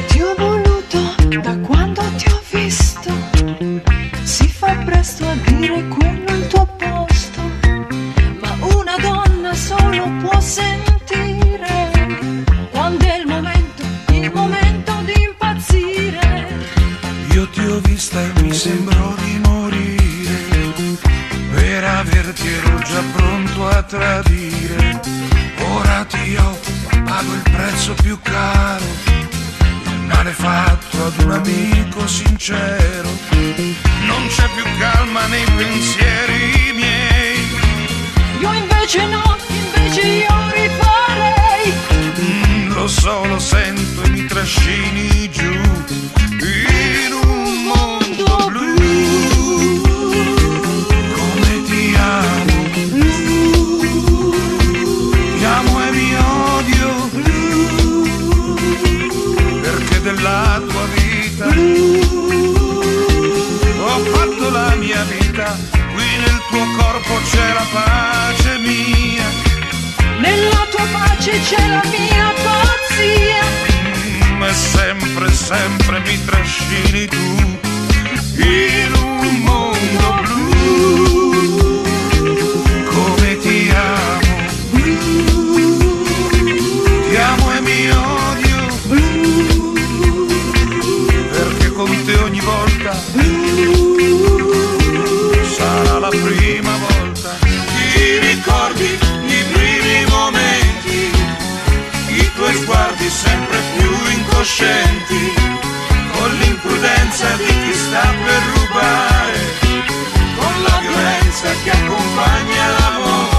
Ti ho voluto da quando ti ho visto, si fa presto a dire quello è il tuo posto, ma una donna solo può sentire quando è il momento di impazzire. Io ti ho vista e mi sembrò di morire, per averti ero già pronto a tradire. Ora ti ho, pago il prezzo più caro, il male fatto ad un amico sincero. Non c'è più calma nei pensieri miei. Io invece no, invece io rifarei. Lo so, lo sento e mi trascini giù in un mondo blu. Come ti amo, ti amo e mi odio, perché della tua vita ho fatto la mia vita. Qui nel tuo corpo c'è la pace mia, Nella tua pace c'è la mia pazzia. ma sempre, sempre mi trascini tu in un mondo blu. Come ti amo e mi odio, perché con te ogni volta sarà la prima volta. Ti ricordi i primi momenti, i tuoi sguardi sempre più incoscienti, con l'imprudenza di chi sta per rubare, con la violenza che accompagna l'amore.